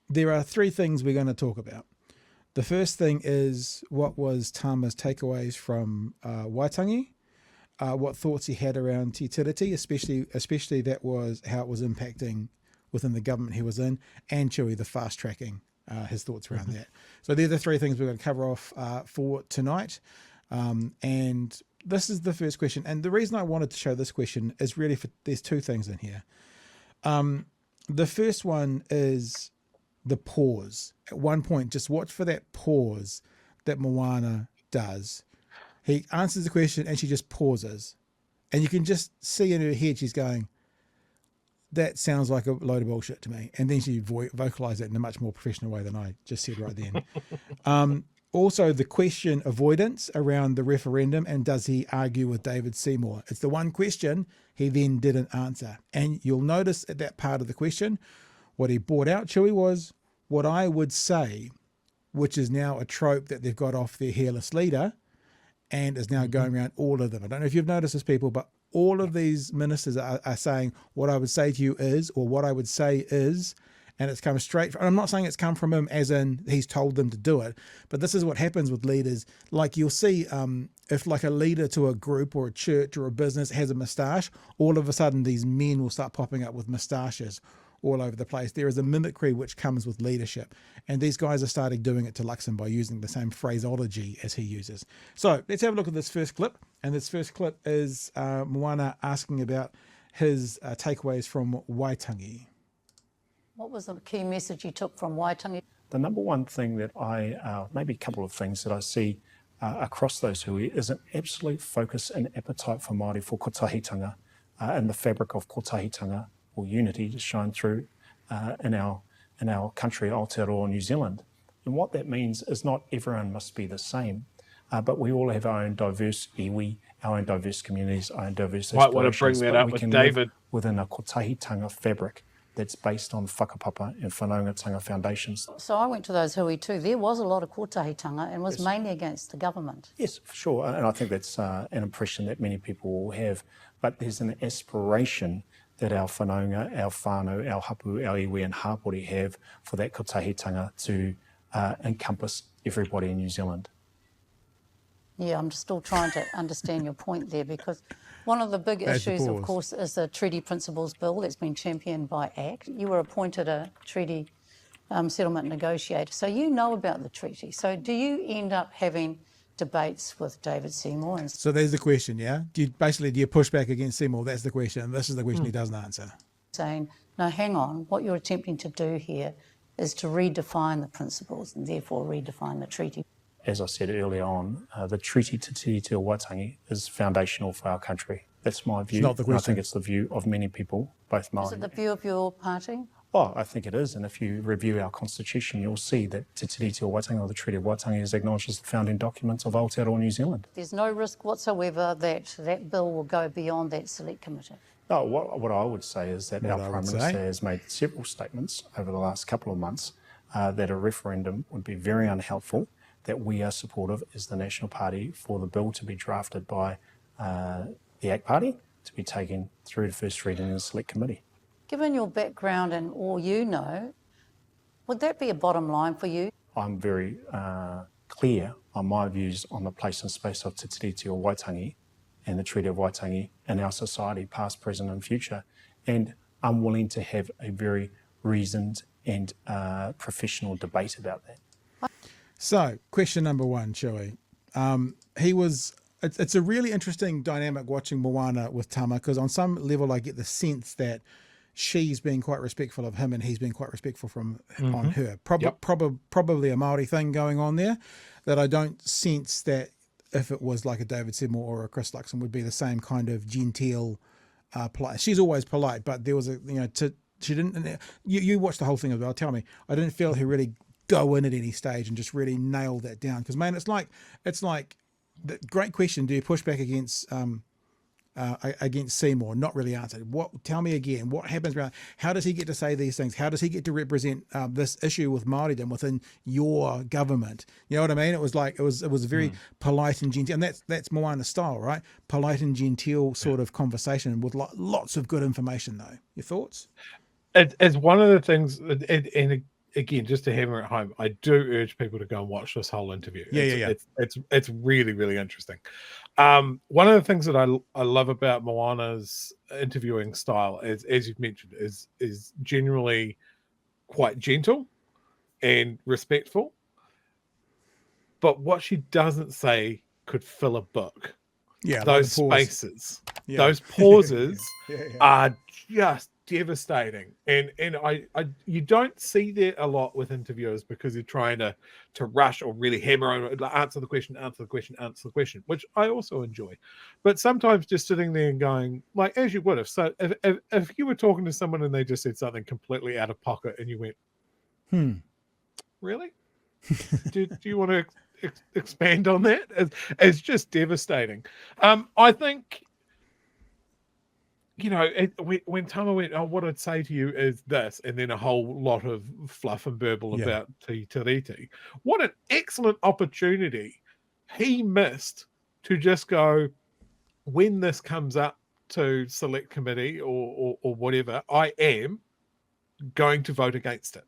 there are three things we're going to talk about. The first thing is what was Tama's takeaways from Waitangi, what thoughts he had around Te Tiriti, especially that was how it was impacting within the government he was in, and Chewy, the fast tracking, his thoughts around that. So they're the three things we're going to cover off for tonight. And this is the first question. And the reason I wanted to show this question is really there's two things in here. The first one is the pause. At one point, just watch for that pause that Moana does. He answers the question and she just pauses. And you can just see in her head, she's going, that sounds like a load of bullshit to me. And then she vocalized it in a much more professional way than I just said right then. Also, the question avoidance around the referendum and does he argue with David Seymour? It's the one question he then didn't answer. And you'll notice at that part of the question, what he brought out, Chewy, was what I would say, which is now a trope that they've got off their hairless leader and is now going around all of them. I don't know if you've noticed this, people, but all of these ministers are saying what I would say to you is, or what I would say is, and it's come straight from, I'm not saying it's come from him as in he's told them to do it, but this is what happens with leaders. Like you'll see if like a leader to a group or a church or a business has a moustache, all of a sudden these men will start popping up with moustaches all over the place. There is a mimicry which comes with leadership. And these guys are starting doing it to Luxon by using the same phraseology as he uses. So let's have a look at this first clip. And this first clip is Moana asking about his takeaways from Waitangi. What was the key message you took from Waitangi? The number one thing that maybe a couple of things that I see across those hui is an absolute focus and appetite for Māori for kotahitanga and the fabric of kotahitanga or unity to shine through in our country, Aotearoa, New Zealand. And what that means is not everyone must be the same, but we all have our own diverse iwi, our own diverse communities, our own diverse aspirations. Might want to bring that up with David. Within a kotahitanga fabric that's based on whakapapa and whanaungatanga foundations. So I went to those hui too. There was a lot of kotahitanga and was mainly against the government. Yes, for sure. And I think that's an impression that many people will have. But there's an aspiration that our whanaunga, our whānau, our hapu, our iwi and hapori have for that kotahitanga to encompass everybody in New Zealand. Yeah, I'm still trying to understand your point there, because one of the big issues, of course, is the Treaty Principles Bill that's been championed by ACT. You were appointed a treaty settlement negotiator, so you know about the treaty. So do you end up having debates with David Seymour? So there's the question, yeah? Do you push back against Seymour? That's the question, and this is the question he doesn't answer. Saying, no, hang on, what you're attempting to do here is to redefine the principles and therefore redefine the treaty. As I said earlier on, the Treaty Te Tiriti o Waitangi is foundational for our country. That's my view. It's not the question. I think it's the view of many people, both Māori. Is it the view of your party? Oh, I think it is. And if you review our constitution, you'll see that Te Tiriti o Waitangi, or the Treaty of Waitangi, is acknowledged as the founding documents of Aotearoa New Zealand. There's no risk whatsoever that that bill will go beyond that select committee? No, what I would say is that our Prime Minister has made several statements over the last couple of months that a referendum would be very unhelpful, that we are supportive as the National Party for the bill to be drafted by the ACT Party to be taken through to first reading in the Select Committee. Given your background and all you know, would that be a bottom line for you? I'm very clear on my views on the place and space of Te Tiriti o Waitangi and the Treaty of Waitangi in our society, past, present and future. And I'm willing to have a very reasoned and professional debate about that. So, question number one, Chewy. It's a really interesting dynamic watching Moana with Tama, because on some level I get the sense that she's been quite respectful of him and he's been quite respectful on her. Probably a Māori thing going on there, that I don't sense that if it was like a David Seymour or a Chris Luxon would be the same kind of genteel, polite. She's always polite, but there was she didn't, you watched the whole thing as well, tell me, I didn't feel her really go in at any stage and just really nail that down. Because, man, it's like the great question, do you push back against Seymour? Not really answered. Tell me again, what happens around, how does he get to say these things? How does he get to represent this issue with Maoridom within your government? You know what I mean? It was like, it was very polite and genteel, and that's Moana style, right? Polite and genteel sort of conversation with lots of good information though. Your thoughts? It's one of the things, and again, just to hammer it home, I do urge people to go and watch this whole interview. It's really, really interesting. One of the things that I love about Moana's interviewing style, as you've mentioned, is generally quite gentle and respectful. But what she doesn't say could fill a book. Yeah, those spaces, those pauses are just devastating, and you don't see that a lot with interviewers because they're trying to rush or really hammer on, answer the question, which I also enjoy. But sometimes just sitting there and going, like, as you would have. So if you were talking to someone and they just said something completely out of pocket and you went, really? do you want to expand on that? It's just devastating. I think, when Tama went, oh, what I'd say to you is this, and then a whole lot of fluff and burble about Te Tiriti. What an excellent opportunity he missed to just go, when this comes up to select committee or whatever, I am going to vote against it.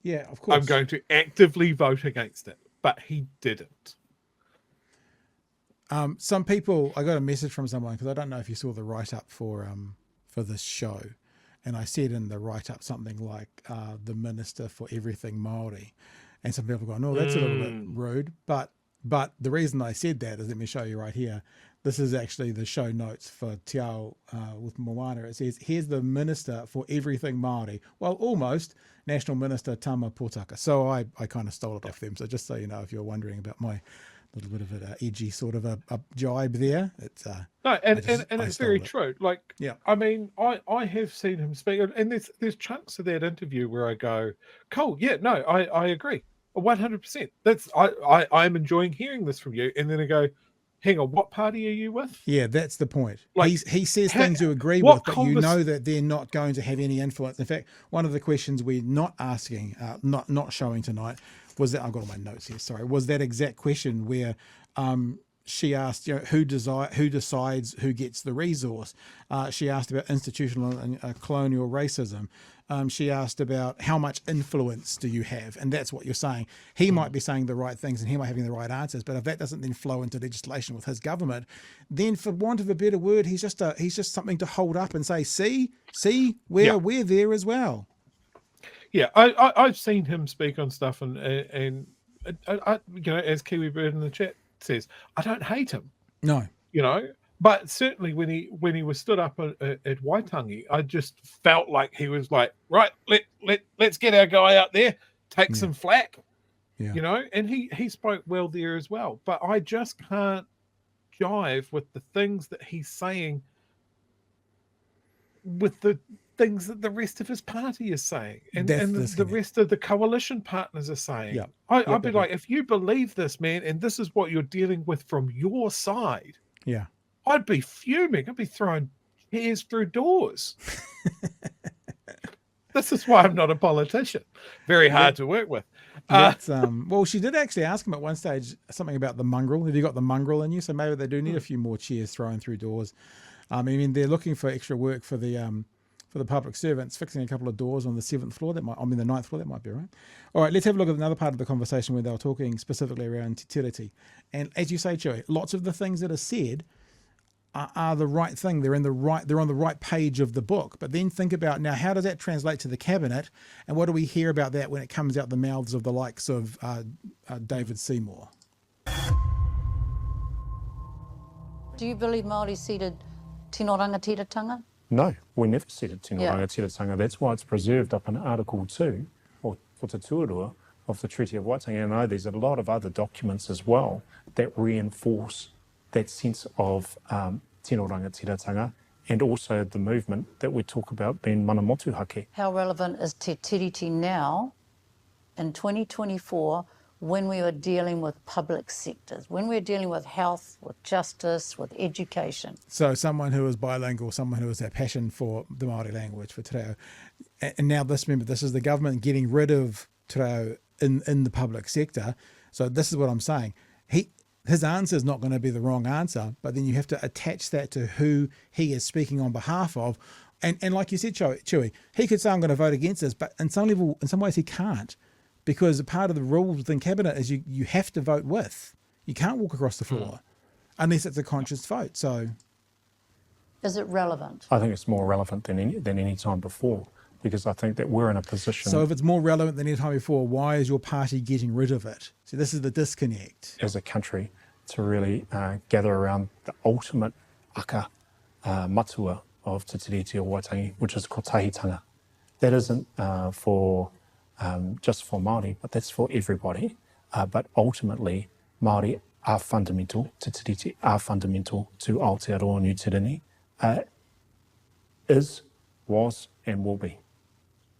Yeah, of course. I'm going to actively vote against it. But he didn't. Some people, I got a message from someone, because I don't know if you saw the write-up for this show, and I said in the write-up something like the Minister for Everything Māori, and some people going, oh, that's a little bit rude, but the reason I said that is, let me show you right here. This is actually the show notes for Te Ao with Moana. It says, here's the Minister for Everything Māori. Well, almost National Minister Tama Potaka. So I kind of stole it off them. So just so you know, if you're wondering about my little bit of an edgy sort of a jibe there, it's it's very true. Like, I mean, I have seen him speak, and there's chunks of that interview where I go, cool, I agree, 100%. That's I'm enjoying hearing this from you, and then I go, hang on, what party are you with? Yeah, that's the point. Like, he says things you agree with, but you know that they're not going to have any influence. In fact, one of the questions we're not asking, not showing tonight, was that, I've got all my notes here, sorry, was that exact question where she asked, who decides who gets the resource? She asked about institutional and colonial racism. She asked about how much influence do you have? And that's what you're saying. He might be saying the right things and he might be having the right answers, but if that doesn't then flow into legislation with his government, then for want of a better word, he's just something to hold up and say, see, we're there as well. Yeah, I've seen him speak on stuff, and I, as Kiwi Bird in the chat says, I don't hate him. No. But certainly when he was stood up at Waitangi, I just felt like he was like, right, let's get our guy out there, take some flack, and he spoke well there as well. But I just can't jive with the things that he's saying with the things that the rest of his party is saying, and the rest of the coalition partners are saying. Yeah. I'd be like, if you believe this, man, and this is what you're dealing with from your side, I'd be fuming. I'd be throwing chairs through doors. This is why I'm not a politician. Very hard to work with. Well, she did actually ask him at one stage something about the mongrel. Have you got the mongrel in you? So maybe they do need a few more chairs thrown through doors. I mean, they're looking for extra work for the public servants, fixing a couple of doors on the 7th floor. The 9th floor, that might be right. All right, let's have a look at another part of the conversation where they were talking specifically around Te Tiriti. And as you say, Chewie, lots of the things that are said are the right thing. They're on the right page of the book. But then think about, now, how does that translate to the cabinet? And what do we hear about that when it comes out the mouths of the likes of David Seymour? Do you believe Māori ceded tino rangatiratanga? No, we never ceded tino rangatiratanga. That's why it's preserved up in Article 2, or Whatutuarua, of the Treaty of Waitangi. And I know there's a lot of other documents as well that reinforce that sense of tino rangatiratanga, and also the movement that we talk about being mana motuhake. How relevant is Te Tiriti now in 2024 when we are dealing with public sectors, when we're dealing with health, with justice, with education? So someone who is bilingual, someone who has that passion for the Māori language, for te reo. And now this is the government getting rid of te reo in the public sector. So this is what I'm saying. His answer is not going to be the wrong answer, but then you have to attach that to who he is speaking on behalf of. And like you said, Chewy, he could say I'm going to vote against this, but in some ways he can't, because a part of the rules within cabinet is you have to vote with. You can't walk across the floor unless it's a conscious vote. So, is it relevant? I think it's more relevant than any time before, because I think that we're in a position. So if it's more relevant than any time before, why is your party getting rid of it? So this is the disconnect. As a country, to really gather around the ultimate aka matua of Te Tiriti o Waitangi, which is kotahitanga. That isn't for just for Māori, but that's for everybody. But ultimately, Māori are fundamental, Te Tiriti are fundamental to Aotearoa New Te Rene, is, was, and will be.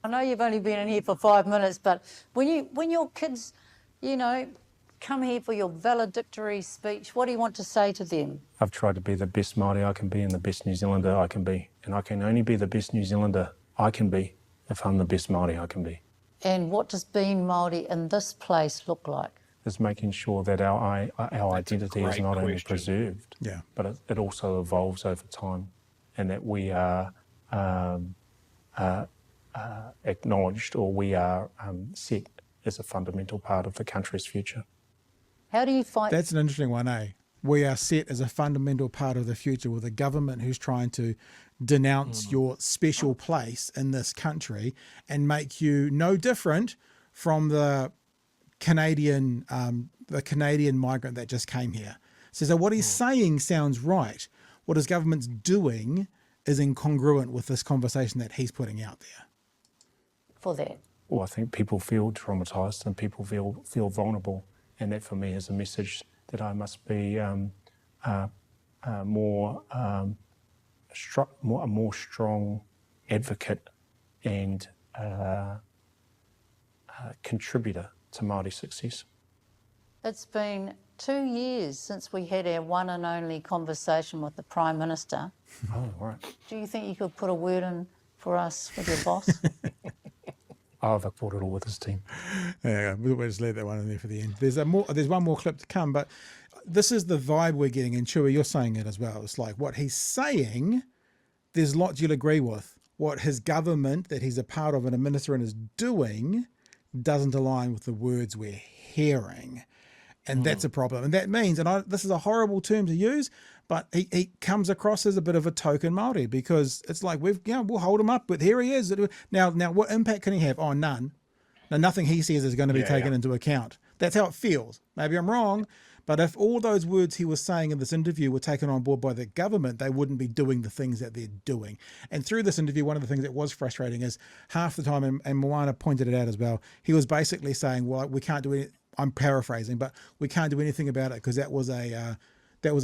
I know you've only been in here for 5 minutes, but when your kids, come here for your valedictory speech, what do you want to say to them? I've tried to be the best Māori I can be and the best New Zealander I can be. And I can only be the best New Zealander I can be if I'm the best Māori I can be. And what does being Māori in this place look like? Is making sure that our identity is not only preserved, but it also evolves over time, and that we are acknowledged, or we are set as a fundamental part of the country's future. How do you fight? That's an interesting one, eh? We are set as a fundamental part of the future with a government who's trying to denounce your special place in this country and make you no different from the Canadian migrant that just came here. So what he's saying sounds right. What his government's doing is incongruent with this conversation that he's putting out there. For that? Well, I think people feel traumatised and people feel vulnerable, and that for me is a message that I must be a more strong advocate and contributor to Māori success. It's been 2 years since we had our one and only conversation with the Prime Minister. Oh, right. Do you think you could put a word in for us with your boss? I've put it all with his team. Yeah, we'll just leave that one in there for the end. There's one more clip to come, but this is the vibe we're getting, and Chewy, you're saying it as well. It's like what he's saying, there's lots you'll agree with. What his government that he's a part of and a minister in is doing doesn't align with the words we're hearing. And that's a problem. And that means, this is a horrible term to use, but he comes across as a bit of a token Māori, because it's like we'll hold him up, but here he is. Now what impact can he have? Oh, none. Now, nothing he says is going to be taken into account. That's how it feels. Maybe I'm wrong, but if all those words he was saying in this interview were taken on board by the government, they wouldn't be doing the things that they're doing. And through this interview, one of the things that was frustrating is half the time, and Moana pointed it out as well, he was basically saying, well, we can't do it. I'm paraphrasing, but we can't do anything about it because that was a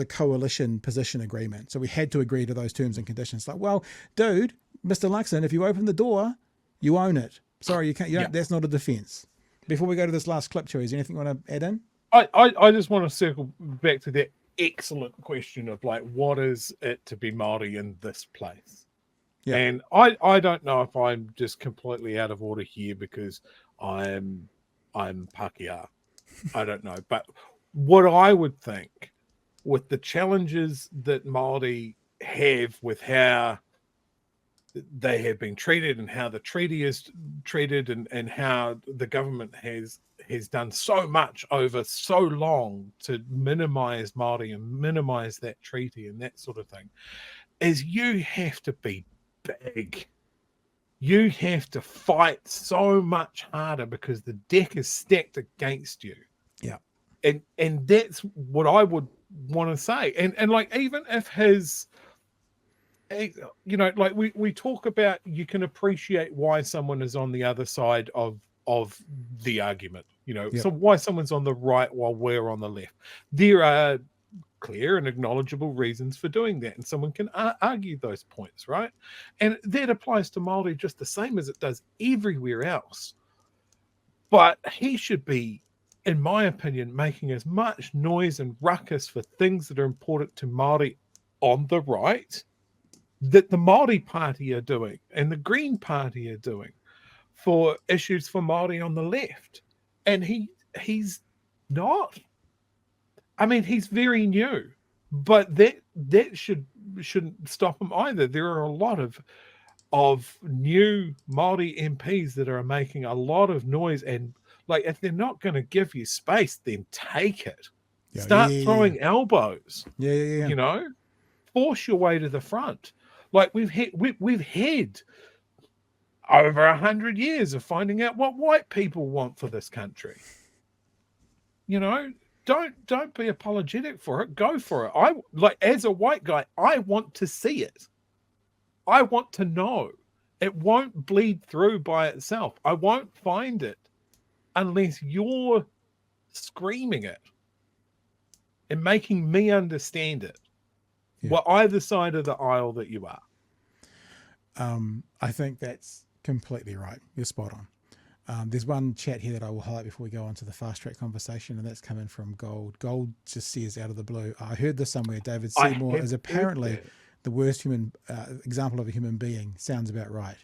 coalition position agreement. So we had to agree to those terms and conditions. Like, well, dude, Mr. Luxon, if you open the door, you own it. Sorry, you can't. That's not a defence. Before we go to this last clip, Chewy, is there anything you want to add in? I just want to circle back to that excellent question of like, what is it to be Māori in this place? Yeah. And I don't know if I'm just completely out of order here because I'm Pākehā. I don't know. But what I would think with the challenges that Māori have with how they have been treated and how the treaty is treated and how the government has done so much over so long to minimize Māori and minimize that treaty and that sort of thing, is you have to be big. You have to fight so much harder because the deck is stacked against you. Yeah. And that's what I would want to say. And like, even if his, like we talk about, you can appreciate why someone is on the other side of the argument, so why someone's on the right while we're on the left. There are clear and acknowledgeable reasons for doing that, and someone can argue those points, right? And that applies to Māori just the same as it does everywhere else. But he should be, in my opinion, making as much noise and ruckus for things that are important to Māori on the right that the Māori Party are doing and the Green Party are doing for issues for Māori on the left. And he's not. I mean, he's very new, but that shouldn't stop him either. There are a lot of of new Māori MPs that are making a lot of noise, and like, if they're not going to give you space, then take it. Start throwing elbows. You know, force your way to the front. Like, we've had over 100 years of finding out what white people want for this country. You know, don't be apologetic for it. Go for it. I, like, as a white guy, I want to see it. I want to know. It won't bleed through by itself. I won't find it unless you're screaming it and making me understand it. Well, either side of the aisle that you are. I think that's completely right. You're spot on. There's one chat here that I will highlight before we go on to the fast track conversation, and that's coming from Gold. Gold just says out of the blue, I heard this somewhere, David Seymour is apparently the worst human example of a human being. Sounds about right.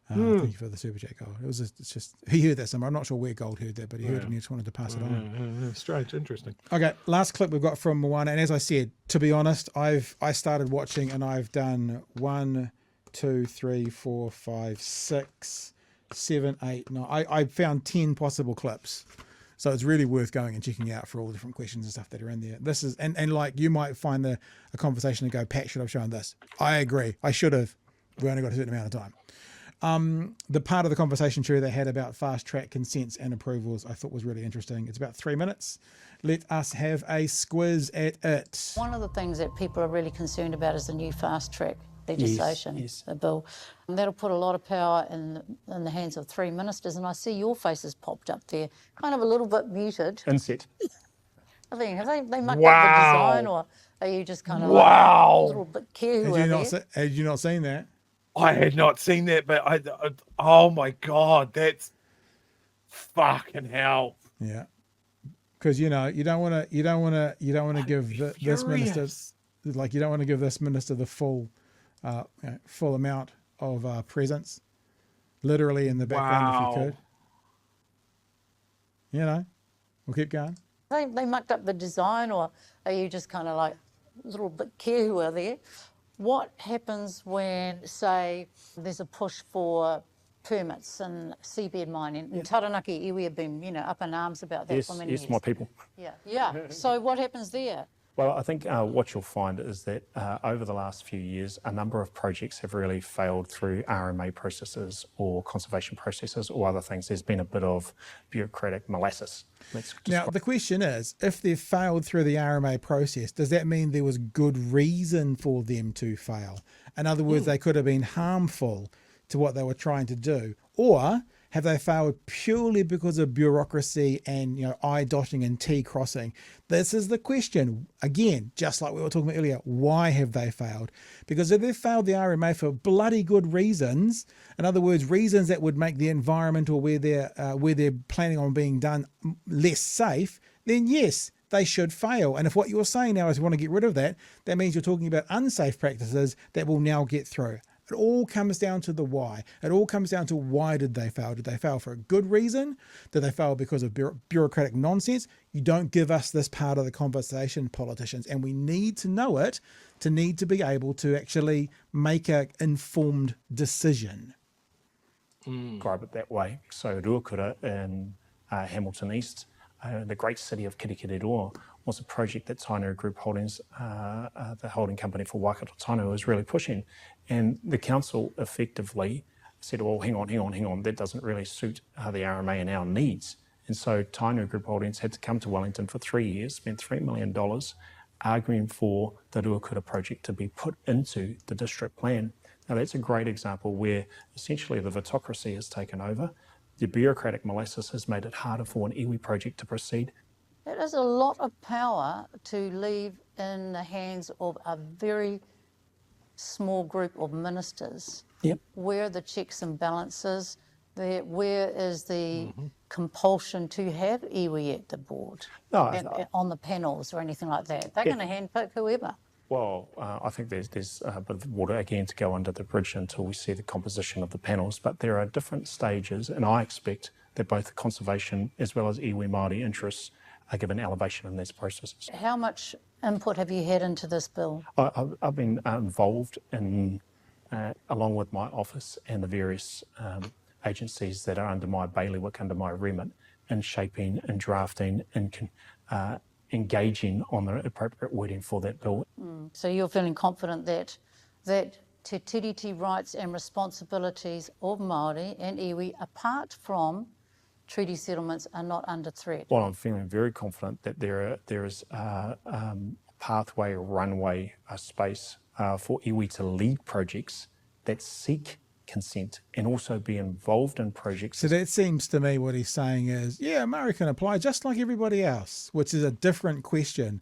Thank you for the super chat, Gold. It's just, he heard that somewhere. I'm not sure where Gold heard that, but he heard it and he just wanted to pass it on. Strange, interesting. Okay, last clip we've got from Moana, and as I said, to be honest, I started watching and I've done 1, 2, 3, 4, 5, 6, 7, 8, 9. I found 10 possible clips. So it's really worth going and checking out for all the different questions and stuff that are in there. This is, and like, you might find a conversation and go, Pat, should I have shown this? I agree. I should have. We only got a certain amount of time. The part of the conversation, Cherry, they had about fast track consents and approvals, I thought was really interesting. It's about 3 minutes. Let us have a squiz at it. One of the things that people are really concerned about is the new fast track legislation, the bill. And that'll put a lot of power in the hands of 3 ministers. And I see your faces popped up there, kind of a little bit muted. Inset. I think, have they mucked up the design, or are you just kind of like a little bit careful? Had you not seen that? I had not seen that, but I oh my God, that's fucking hell. Yeah, because you don't want to give this minister, like, you don't want to give this minister the full amount of presence, literally in the background if you could. You know, we'll keep going. They mucked up the design, or are you just kind of like a little bit careful there? What happens when, say, there's a push for permits and seabed mining? And Taranaki iwi have been, up in arms about that for many years. Yes, my people. Yeah. So what happens there? Well, I think what you'll find is that over the last few years, a number of projects have really failed through RMA processes or conservation processes or other things. There's been a bit of bureaucratic molasses. Now, the question is, if they've failed through the RMA process, does that mean there was good reason for them to fail? In other words, they could have been harmful to what they were trying to do, or have they failed purely because of bureaucracy and I dotting and T crossing? This is the question. Again, just like we were talking about earlier, why have they failed? Because if they've failed the RMA for bloody good reasons, in other words, reasons that would make the environment or where they're planning on being done less safe, then yes, they should fail. And if what you're saying now is you want to get rid of that, that means you're talking about unsafe practices that will now get through. It all comes down to the why. It all comes down to why did they fail? Did they fail for a good reason? Did they fail because of bureaucratic nonsense? You don't give us this part of the conversation, politicians, and we need to know it to need to be able to actually make an informed decision. Describe it that way. So Ruakura in Hamilton East, the great city of Kirikiriroa, was a project that Tainui Group Holdings, the holding company for Waikato Tainui, was really pushing. And the council effectively said, well, hang on, that doesn't really suit the RMA and our needs. And so Tainui Group Holdings had to come to Wellington for 3 years, spent $3 million arguing for the Ruakura project to be put into the district plan. Now that's a great example where essentially the vitocracy has taken over. The bureaucratic molasses has made it harder for an iwi project to proceed. That is a lot of power to leave in the hands of a very small group of ministers. Yep. Where are the checks and balances? Where is the compulsion to have iwi at the board, on the panels or anything like that? They're going to handpick whoever. Well, I think there's a bit of water again to go under the bridge until we see the composition of the panels, but there are different stages, and I expect that both the conservation as well as iwi Māori interests are given elevation in these processes. How much input have you had into this bill? I've been involved in along with my office and the various agencies that are under my bailiwick, under my remit, in shaping and drafting and engaging on the appropriate wording for that bill. So you're feeling confident that te tiriti rights and responsibilities of Māori and iwi, apart from treaty settlements, are not under threat? Well, I'm feeling very confident that there is a pathway, a runway, a space for iwi to lead projects that seek consent and also be involved in projects. So that seems to me what he's saying is, yeah, Maori can apply just like everybody else, which is a different question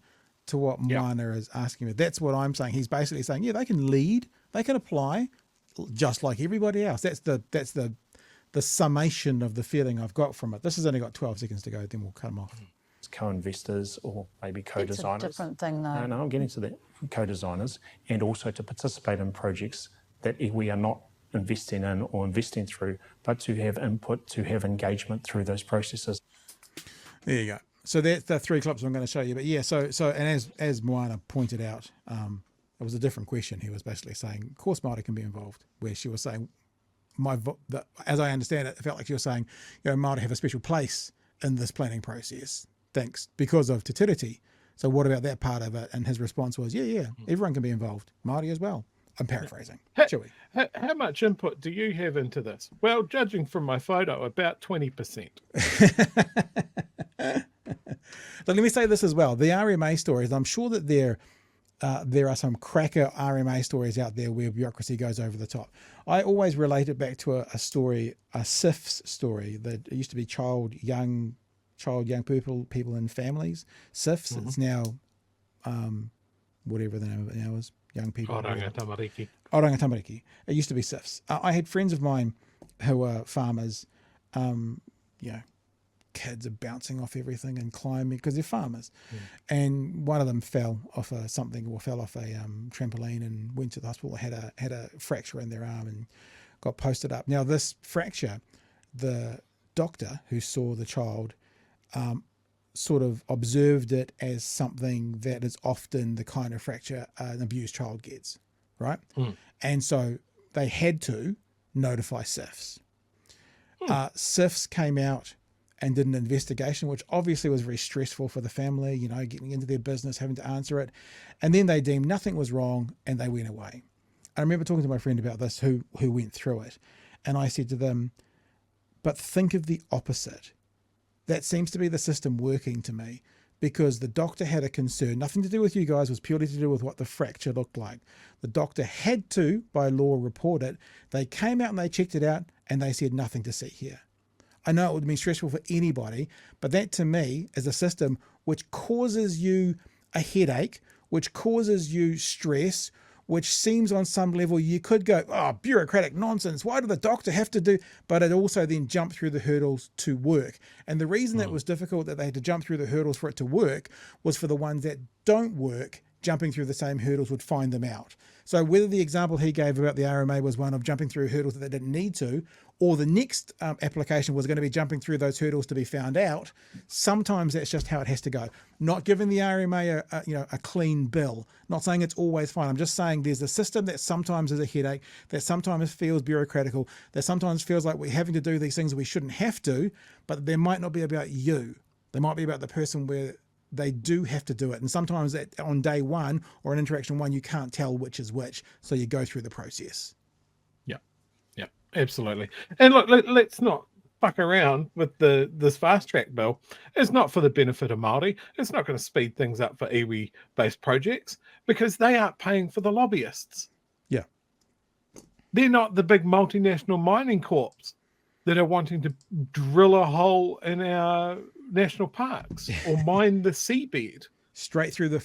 to what Moana is asking me. That's what I'm saying. He's basically saying, yeah, they can lead, they can apply just like everybody else. That's the summation of the feeling I've got from it. This has only got 12 seconds to go, then we'll cut him off. Co-investors or maybe co-designers. It's a different thing though. No, I'm getting to that. Co-designers, and also to participate in projects that we are not investing in or investing through, but to have input, to have engagement through those processes. There you go. So that's the 3 clips I'm going to show you. But yeah, so and as Moana pointed out, it was a different question. He was basically saying, of course Māori can be involved, where she was saying, as I understand it, it felt like she was saying, Māori have a special place in this planning process, thanks, because of te tiriti. So what about that part of it? And his response was, yeah, everyone can be involved, Māori as well. I'm paraphrasing. Shall we? How much input do you have into this? Well, judging from my photo, about 20%. But let me say this as well. The RMA stories, I'm sure that there are some cracker RMA stories out there where bureaucracy goes over the top. I always relate it back to a story, a SIFS story, that it used to be young people in families. SIFS, it's now whatever the name of it now is. Young people. Oranga Tamariki. Oranga Tamariki. It used to be SIFS. I had friends of mine who were farmers, kids are bouncing off everything and climbing because they're farmers. And one of them fell off a trampoline and went to the hospital, had a fracture in their arm and got posted up. Now this fracture, the doctor who saw the child sort of observed it as something that is often the kind of fracture an abused child gets, right? And so they had to notify SIFS. SIFS came out and did an investigation, which obviously was very stressful for the family, getting into their business, having to answer it. And then they deemed nothing was wrong and they went away. I remember talking to my friend about this who went through it. And I said to them, but think of the opposite. That seems to be the system working to me, because the doctor had a concern, nothing to do with you guys, was purely to do with what the fracture looked like. The doctor had to, by law, report it. They came out and they checked it out and they said nothing to see here. I know it would be stressful for anybody, but that to me is a system which causes you a headache, which causes you stress, which seems on some level you could go, bureaucratic nonsense. Why did the doctor have to do? But it also then jumped through the hurdles to work. And the reason that was difficult, that they had to jump through the hurdles for it to work, was for the ones that don't work, jumping through the same hurdles would find them out. So whether the example he gave about the RMA was one of jumping through hurdles that they didn't need to, or the next application was going to be jumping through those hurdles to be found out, sometimes that's just how it has to go. Not giving the RMA a clean bill, not saying it's always fine. I'm just saying there's a system that sometimes is a headache, that sometimes feels bureaucratical, that sometimes feels like we're having to do these things we shouldn't have to, but they might not be about you. They might be about the person where they do have to do it. And sometimes on day one or on interaction one, you can't tell which is which. So you go through the process. Yeah, absolutely. And look, let's not fuck around with this fast track bill. It's not for the benefit of Māori. It's not going to speed things up for iwi-based projects, because they aren't paying for the lobbyists. Yeah. They're not the big multinational mining corps that are wanting to drill a hole in our national parks or mine the seabed. Straight through the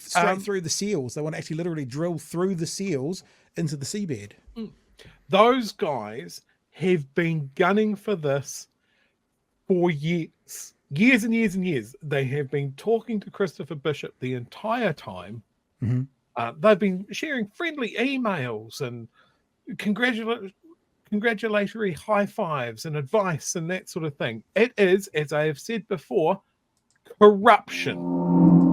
seals. They want to actually literally drill through the seals into the seabed. Those guys have been gunning for this for years and years and years. They have been talking to Christopher Bishop the entire time. They've been sharing friendly emails and congratulatory high fives and advice and that sort of thing. It is, as I have said before, corruption.